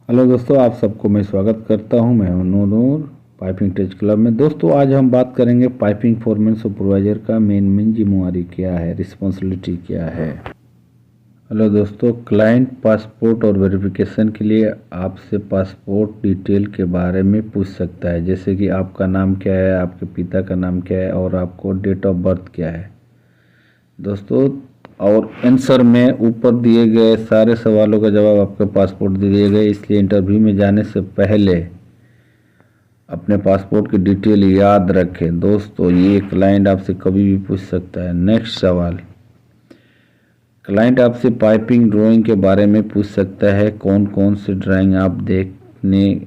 Hello दोस्तों, आप सबको मैं स्वागत करता हूं। मैं हूं नूर पाइपिंग टेच क्लब में। दोस्तों आज हम बात करेंगे पाइपिंग फोरमैन सुपरवाइजर का मेन जिम्मेवारी क्या है, रिस्पॉन्सिबिलिटी क्या है। हेलो दोस्तों, क्लाइंट पासपोर्ट और वेरिफिकेशन के लिए आपसे पासपोर्ट डिटेल के बारे में पूछ सकता है, जैसे कि आपका नाम क्या है, आपके पिता का नाम क्या है और आपको डेट ऑफ बर्थ क्या है दोस्तों। और आंसर में ऊपर दिए गए सारे सवालों का जवाब आपके पासपोर्ट दिए गए, इसलिए इंटरव्यू में जाने से पहले अपने पासपोर्ट की डिटेल याद रखें दोस्तों। ये क्लाइंट आपसे कभी भी पूछ सकता है। नेक्स्ट सवाल, क्लाइंट आपसे पाइपिंग ड्राइंग के बारे में पूछ सकता है, कौन कौन सी ड्राइंग आप देखने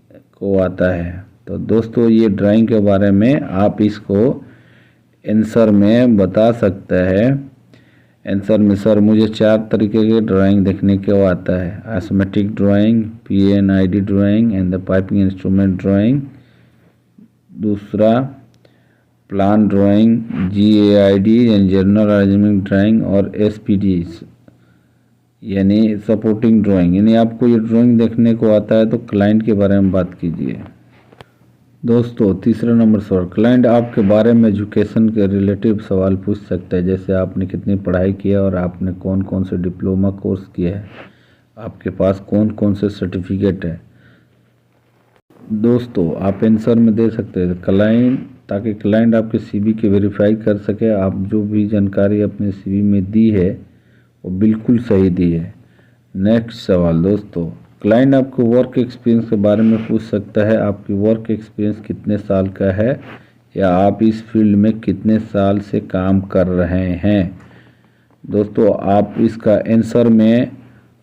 को आता है। तो दोस्तों ये ड्राइंग के बारे में आप इसको आंसर में बता सकता है। आंसर में सर मुझे 4 तरीके के ड्राइंग देखने को आता है, isometric drawing, PNID drawing and the piping instrument drawing. दूसरा प्लान ड्राइंग, GAID यानी जनरल अरेंजमेंट ड्राइंग और SPD यानी सपोर्टिंग ड्राइंग। यानी आपको ये ड्राइंग देखने को आता है तो क्लाइंट के बारे में बात कीजिए। दोस्तों तीसरा नंबर सवाल, क्लाइंट आपके बारे में एजुकेशन के रिलेटिव सवाल पूछ सकता है, जैसे आपने कितनी पढ़ाई किया और आपने कौन कौन से डिप्लोमा कोर्स किया है, आपके पास कौन कौन से सर्टिफिकेट है। दोस्तों आप आंसर में दे सकते हैं क्लाइंट, ताकि क्लाइंट आपके CV के वेरीफाई कर सके आप जो भी जानकारी अपने CV में दी है वो बिल्कुल सही दी है। नेक्स्ट सवाल दोस्तों, क्लाइंट आपको वर्क एक्सपीरियंस के बारे में पूछ सकता है, आपकी वर्क एक्सपीरियंस कितने साल का है या आप इस फील्ड में कितने साल से काम कर रहे हैं। दोस्तों आप इसका आंसर में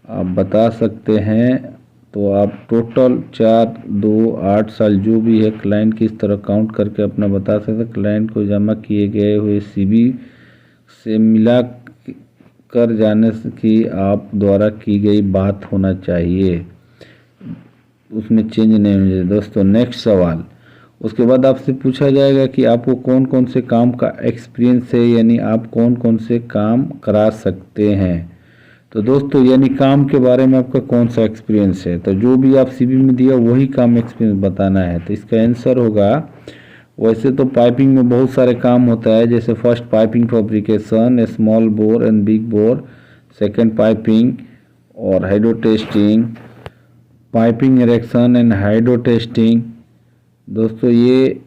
आप बता सकते हैं। तो आप टोटल 4, 2, 8 साल जो भी है क्लाइंट की इस तरह काउंट करके अपना बता सकते हैं। क्लाइंट को जमा किए गए हुए CV से मिला कर जाने की आप द्वारा की गई बात होना चाहिए, उसमें चेंज नहीं होना चाहिए। दोस्तों नेक्स्ट सवाल, उसके बाद आपसे पूछा जाएगा कि आपको कौन कौन से काम का एक्सपीरियंस है, यानी आप कौन कौन से काम करा सकते हैं। तो दोस्तों यानी काम के बारे में आपका कौन सा एक्सपीरियंस है, तो जो भी आप CV में दिया वही काम एक्सपीरियंस बताना है। तो इसका आंसर होगा, वैसे तो पाइपिंग में बहुत सारे काम होता है, जैसे first piping fabrication, small bore and big bore, second piping और hydro testing, piping erection and hydro testing. दोस्तों ये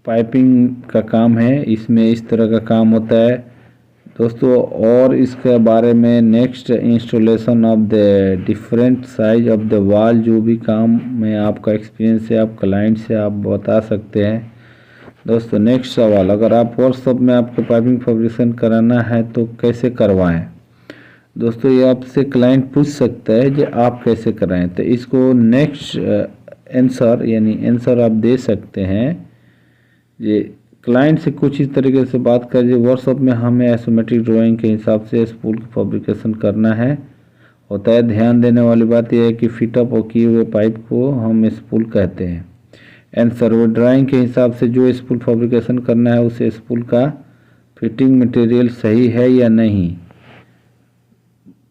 पाइपिंग का काम है, इसमें इस तरह का काम होता है दोस्तों। और इसके बारे में next, installation of the different size of the wall, जो भी काम में आपका एक्सपीरियंस है आप क्लाइंट से आप बता सकते हैं। दोस्तों नेक्स्ट सवाल, अगर आप वर्कशॉप में आपको पाइपिंग फैब्रिकेशन कराना है तो कैसे करवाएं। दोस्तों ये आपसे क्लाइंट पूछ सकता है कि आप कैसे कराएं, तो इसको नेक्स्ट आंसर यानी आंसर आप दे सकते हैं। ये क्लाइंट से कुछ इस तरीके से बात करिए, वर्कशॉप में हमें आइसोमेट्रिक ड्राइंग के हिसाब से स्पूल की फैब्रिकेशन करना है होता है। ध्यान देने वाली बात यह है कि फिटअप और किए हुए पाइप को हम स्पूल कहते हैं। आंसर, वो ड्राइंग के हिसाब से जो स्पूल फैब्रिकेशन करना है उस स्पूल का फिटिंग मटेरियल सही है या नहीं।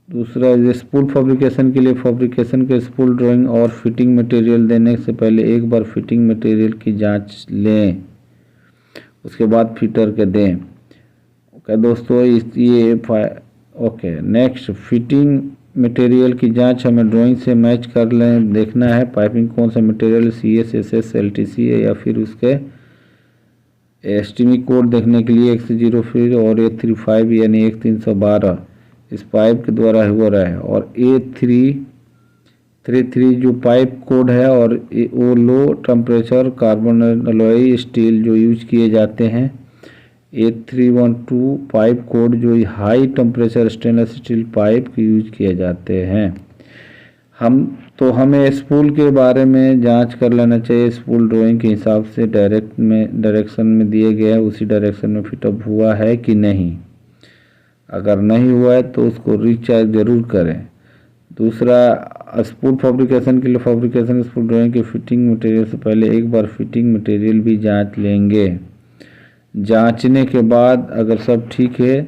दूसरा, स्पूल फैब्रिकेशन के लिए फैब्रिकेशन के स्पूल ड्राइंग और फिटिंग मटेरियल देने से पहले एक बार फिटिंग मटेरियल की जांच लें, उसके बाद फिटर के दें। ओके दोस्तों ये ओके। नेक्स्ट, फिटिंग मटेरियल की जांच हमें ड्राइंग से मैच कर लें, देखना है पाइपिंग कौन सा मटेरियल CS, SS, LTC है या फिर उसके एस्टिमी कोड देखने के लिए 103 और 835 यानी 1312 इस पाइप के द्वारा हो रहा है। और A333 जो पाइप कोड है और वो low temperature carbon alloy steel जो यूज किए जाते हैं। A312 पाइप कोड जो high temperature stainless steel pipe के यूज किए जाते हैं। हमें स्पूल के बारे में जांच कर लेना चाहिए, स्पूल ड्राइंग के हिसाब से डायरेक्शन में दिए गए है उसी डायरेक्शन में फिटअप हुआ है कि नहीं। अगर नहीं हुआ है तो उसको रिचार्ज जरूर करें। दूसरा, स्पूल फैब्रिकेशन के लिए फैब्रिकेशन स्पूल ड्राइंग के फिटिंग मटेरियल से पहले एक बार फिटिंग मटेरियल भी जांच लेंगे। जांचने के बाद अगर सब ठीक है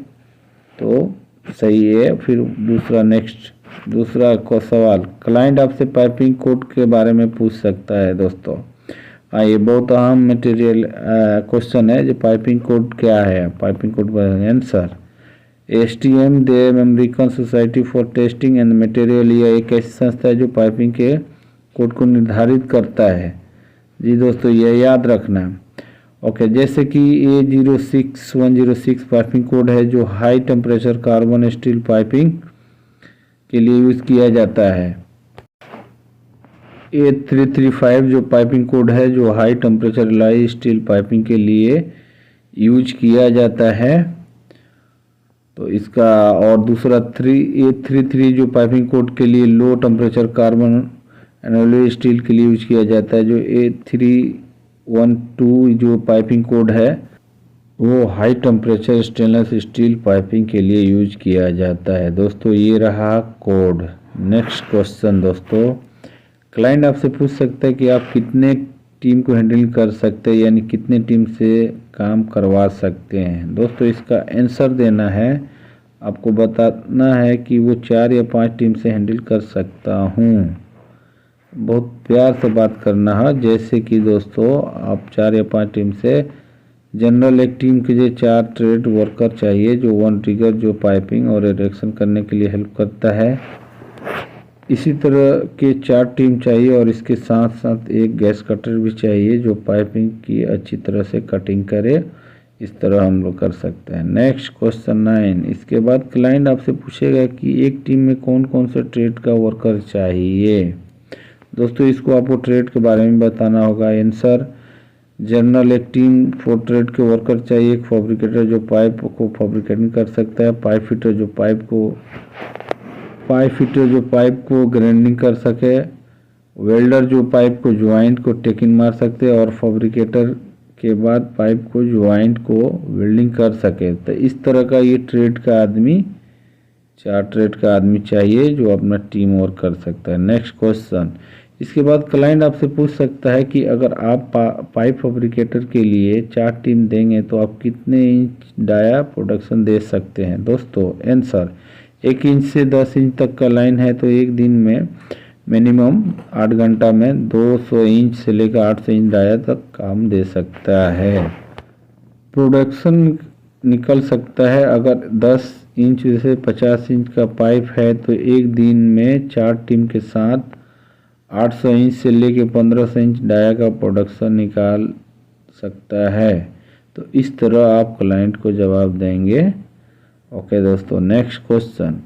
तो सही है। फिर दूसरा नेक्स्ट, दूसरा को सवाल, क्लाइंट आपसे पाइपिंग कोड के बारे में पूछ सकता है दोस्तों। ये बहुत अहम मटेरियल क्वेश्चन है, जो पाइपिंग कोड क्या है। Piping code answer STM they American society for testing and material, यह एक ऐसी संस्था है जो पाइपिंग के कोड को निर्धारित करता है। जी दोस्तों, यह याद रखना। ओके, जैसे कि A06106 पाइपिंग कोड है जो high temperature carbon steel piping के लिए यूज़ किया जाता है। A335 जो पाइपिंग कोड है जो high temperature alloy steel piping के लिए यूज किया जाता है। तो इसका, और दूसरा A33 जो पाइपिंग कोड के लिए low temperature carbon alloy steel के लिए यूज किया जाता है। जो A312 जो पाइपिंग कोड है वो high temperature stainless steel piping के लिए यूज किया जाता है। दोस्तों, ये रहा कोड। नेक्स्ट क्वेश्चन दोस्तों, क्लाइंट आपसे पूछ सकता है कि आप कितने टीम को हैंडल कर सकते हैं, यानी कितने टीम से काम करवा सकते हैं। दोस्तों, इसका आंसर देना है, आपको बताना है कि वो 4 या 5 टीम से हैंडल कर सकता हूँ। बहुत प्यार से बात करना है। जैसे कि दोस्तों, आप 4 या 5 टीम से, जनरल एक टीम के लिए 4 ट्रेड वर्कर चाहिए, जो 1 ट्रिगर जो पाइपिंग और इरेक्शन करने के लिए हेल्प करता है। इसी तरह के 4 टीम चाहिए, और इसके साथ साथ एक गैस कटर भी चाहिए जो पाइपिंग की अच्छी तरह से कटिंग करे। इस तरह हम लोग कर सकते हैं। नेक्स्ट क्वेश्चन 9, इसके बाद क्लाइंट आपसे पूछेगा कि एक टीम में कौन कौन से ट्रेड का वर्कर चाहिए। दोस्तों, इसको आपको ट्रेड के बारे में बताना होगा। आंसर, जनरल एक टीम 4 ट्रेड के वर्कर चाहिए। एक फैब्रिकेटर जो पाइप को फैब्रिकेटिंग कर सकता है, पाइप फिटर जो पाइप को ग्राइंडिंग कर सके, वेल्डर जो पाइप को ज्वाइंट को टेकिंग मार सकते हैं, और फैब्रिकेटर के बाद पाइप को ज्वाइंट को वेल्डिंग कर सके। तो इस तरह का ये ट्रेड का आदमी, 4 ट्रेड का आदमी चाहिए जो अपना टीम वर्क कर सकता है। नेक्स्ट क्वेश्चन, इसके बाद क्लाइंट आपसे पूछ सकता है कि अगर आप पाइप फैब्रिकेटर के लिए 4 टीम देंगे तो आप कितने इंच डाया प्रोडक्शन दे सकते हैं। दोस्तों, आंसर, 1 इंच से 10 इंच तक का लाइन है तो एक दिन में मिनिमम 8 घंटा में 200 इंच से लेकर 800 इंच डाया तक काम दे सकता है। प्रोडक्शन निकल सकता है अगर 10 इंच से 50 इंच का पाइप है तो एक दिन में 4 टीम के साथ 800 इंच से लेकर 1500 इंच डाया का प्रोडक्शन निकाल सकता है। तो इस तरह आप क्लाइंट को जवाब देंगे। ओके दोस्तों, नेक्स्ट क्वेश्चन,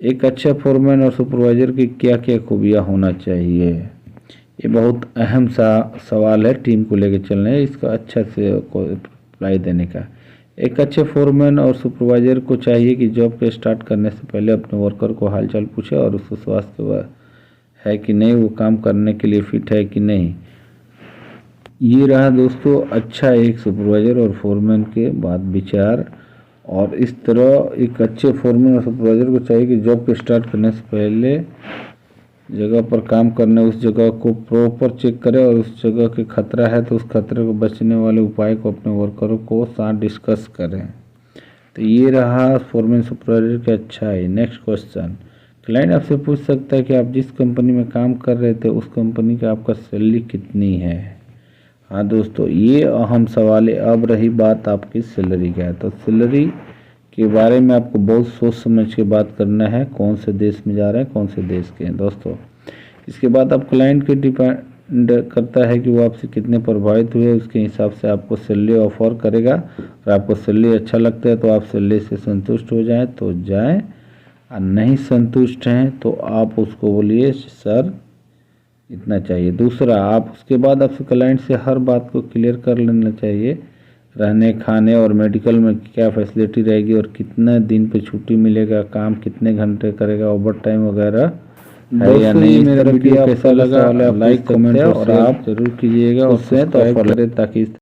एक अच्छा फोरमैन और सुपरवाइजर की क्या क्या खूबियाँ होना चाहिए। ये बहुत अहम सवाल है, टीम को लेकर चलना है, इसका अच्छा से रिप्लाई देने का। एक अच्छे फोरमैन और सुपरवाइजर को चाहिए कि जॉब के स्टार्ट करने से पहले अपने वर्कर को हालचाल पूछे और उसको स्वास्थ्य है कि नहीं, वो काम करने के लिए फिट है कि नहीं। ये रहा दोस्तों अच्छा एक सुपरवाइजर और फोरमैन के बाद विचार। और इस तरह एक अच्छे फोरमैन और सुपरवाइजर को चाहिए कि जॉब को स्टार्ट करने से पहले जगह पर काम करने, उस जगह को प्रॉपर चेक करें, और उस जगह के खतरा है तो उस खतरे को बचने वाले उपाय को अपने वर्करों को साथ डिस्कस करें। तो ये रहा फोरमैन सुपरवाइजर का अच्छा है। नेक्स्ट क्वेश्चन, क्लाइंट आपसे पूछ सकता है कि आप जिस कंपनी में काम कर रहे थे उस कंपनी का आपका सैलरी कितनी है। हाँ दोस्तों, ये अहम सवाल है। अब रही बात आपकी सैलरी का है, तो सैलरी के बारे में आपको बहुत सोच समझ के बात करना है, कौन से देश में जा रहे हैं, कौन से देश के हैं दोस्तों। इसके बाद आप क्लाइंट के डिपेंड करता है कि वो आपसे कितने प्रभावित हुए, उसके हिसाब से आपको सैलरी ऑफर करेगा। और आपको सैलरी अच्छा लगता है तो आप सैलरी से संतुष्ट हो जाएं तो जाएं, और नहीं संतुष्ट हैं तो आप उसको बोलिए सर इतना चाहिए। दूसरा, आप उसके बाद आपसे क्लाइंट से हर बात को क्लियर कर लेना चाहिए, रहने खाने और मेडिकल में क्या फैसिलिटी रहेगी, और कितने दिन पे छुट्टी मिलेगा, काम कितने घंटे करेगा, ओवर टाइम वगैरह है या नहीं। मेरा वीडियो कैसा लगा, लाइक कमेंट और आप जरूर कीजिएगा और सब्सक्राइब करें ताकि